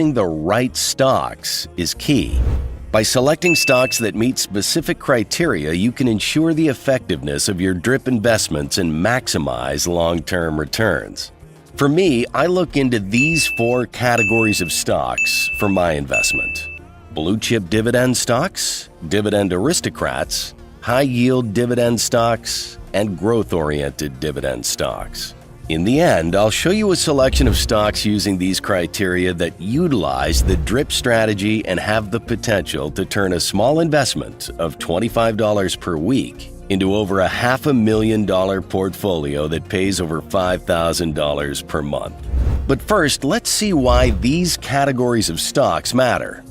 The right stocks is key. By selecting stocks that meet specific criteria, you can ensure the effectiveness of your DRIP investments and maximize long-term returns. For me, I look into these 4 categories of stocks for my investment: blue-chip dividend stocks, dividend aristocrats, high-yield dividend stocks, and growth-oriented dividend stocks. In the end, I'll show you a selection of stocks using these criteria that utilize the DRIP strategy and have the potential to turn a small investment of $25 per week into over a $500,000 portfolio that pays over $5,000 per month. But first, let's see why these categories of stocks matter.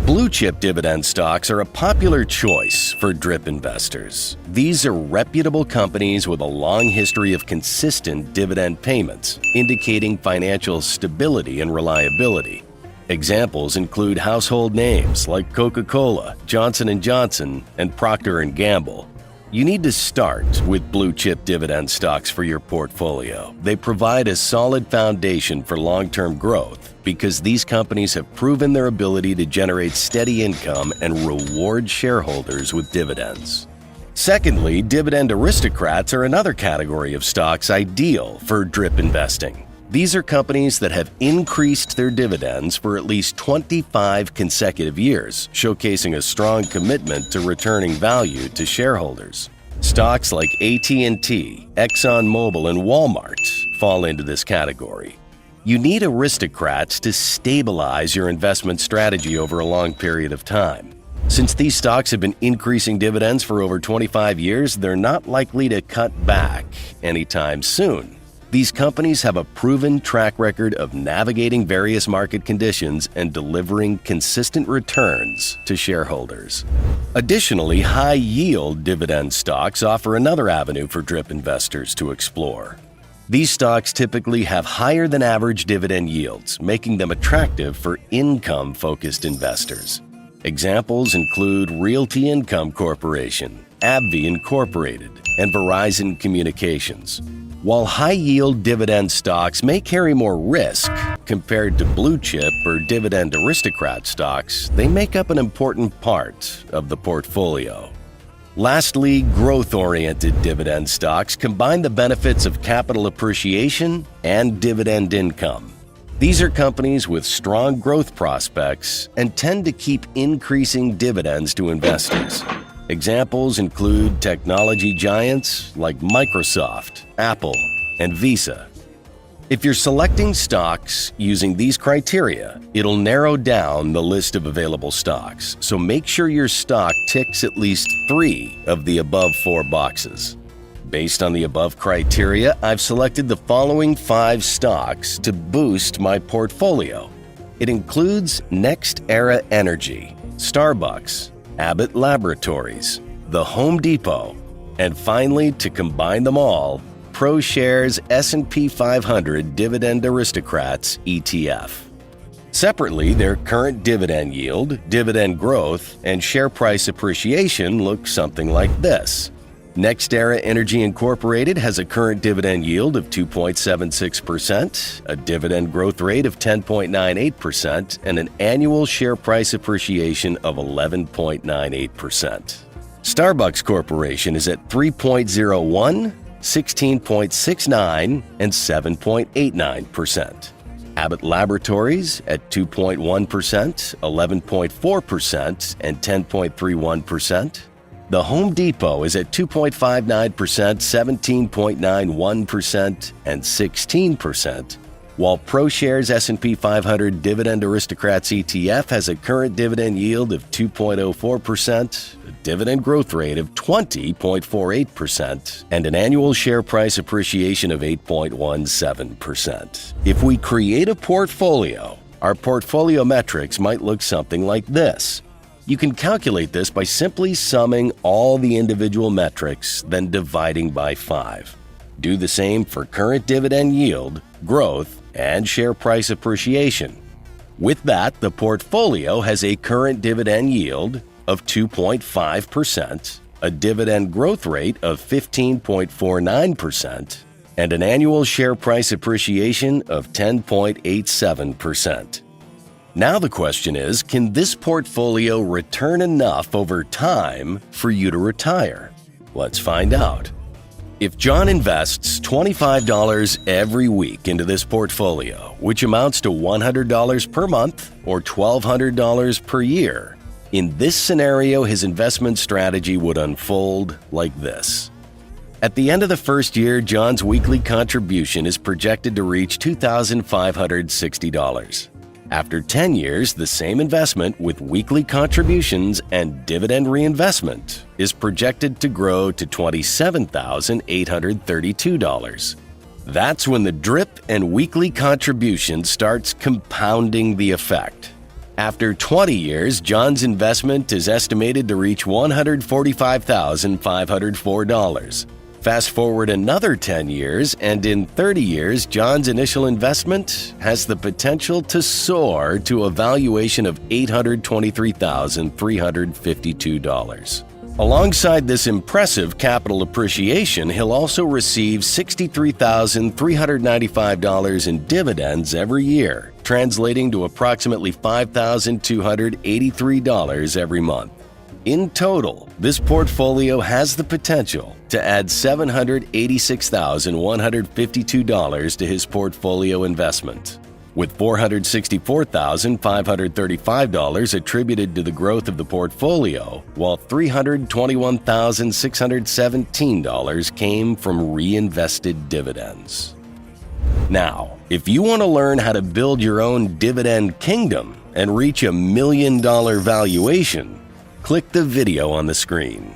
Blue-chip dividend stocks are a popular choice for DRIP investors. These are reputable companies with a long history of consistent dividend payments, indicating financial stability and reliability. Examples include household names like Coca-Cola, Johnson & Johnson, and Procter & Gamble. You need to start with blue-chip dividend stocks for your portfolio. They provide a solid foundation for long-term growth because these companies have proven their ability to generate steady income and reward shareholders with dividends. Secondly, dividend aristocrats are another category of stocks ideal for DRIP investing. These are companies that have increased their dividends for at least 25 consecutive years, showcasing a strong commitment to returning value to shareholders. Stocks like AT&T, ExxonMobil, and Walmart fall into this category. You need aristocrats to stabilize your investment strategy over a long period of time. Since these stocks have been increasing dividends for over 25 years, they're not likely to cut back anytime soon. These companies have a proven track record of navigating various market conditions and delivering consistent returns to shareholders. Additionally, high-yield dividend stocks offer another avenue for DRIP investors to explore. These stocks typically have higher than average dividend yields, making them attractive for income-focused investors. Examples include Realty Income Corporation, AbbVie Incorporated, and Verizon Communications. While high-yield dividend stocks may carry more risk compared to blue-chip or dividend aristocrat stocks, they make up an important part of the portfolio. Lastly, growth-oriented dividend stocks combine the benefits of capital appreciation and dividend income. These are companies with strong growth prospects and tend to keep increasing dividends to investors. Examples include technology giants like Microsoft, Apple, and Visa. If you're selecting stocks using these criteria, it'll narrow down the list of available stocks, so make sure your stock ticks at least 3 of the above 4 boxes. Based on the above criteria, I've selected the following 5 stocks to boost my portfolio. It includes NextEra Energy, Starbucks, Abbott Laboratories, The Home Depot, and finally, to combine them all, ProShares S&P 500 Dividend Aristocrats ETF. Separately, their current dividend yield, dividend growth, and share price appreciation look something like this. NextEra Energy Incorporated has a current dividend yield of 2.76%, a dividend growth rate of 10.98%, and an annual share price appreciation of 11.98%. Starbucks Corporation is at 3.01%, 16.69%, and 7.89%. Abbott Laboratories at 2.1%, 11.4%, and 10.31%. The Home Depot is at 2.59%, 17.91%, and 16%, while ProShares S&P 500 Dividend Aristocrats ETF has a current dividend yield of 2.04%, a dividend growth rate of 20.48%, and an annual share price appreciation of 8.17%. If we create a portfolio, our portfolio metrics might look something like this. You can calculate this by simply summing all the individual metrics, then dividing by 5. Do the same for current dividend yield, growth, and share price appreciation. With that, the portfolio has a current dividend yield of 2.5%, a dividend growth rate of 15.49%, and an annual share price appreciation of 10.87%. Now the question is, can this portfolio return enough over time for you to retire? Let's find out. If John invests $25 every week into this portfolio, which amounts to $100 per month or $1,200 per year, in this scenario, his investment strategy would unfold like this. At the end of the first year, John's weekly contribution is projected to reach $2,560. After 10 years, the same investment with weekly contributions and dividend reinvestment is projected to grow to $27,832. That's when the DRIP and weekly contribution starts compounding the effect. After 20 years, John's investment is estimated to reach $145,504. Fast forward another 10 years, and in 30 years, John's initial investment has the potential to soar to a valuation of $823,352. Alongside this impressive capital appreciation, he'll also receive $63,395 in dividends every year, translating to approximately $5,283 every month. In total, this portfolio has the potential to add $786,152 to his portfolio investment, with $464,535 attributed to the growth of the portfolio, while $321,617 came from reinvested dividends. Now, if you want to learn how to build your own dividend kingdom and reach $1 million valuation, click the video on the screen.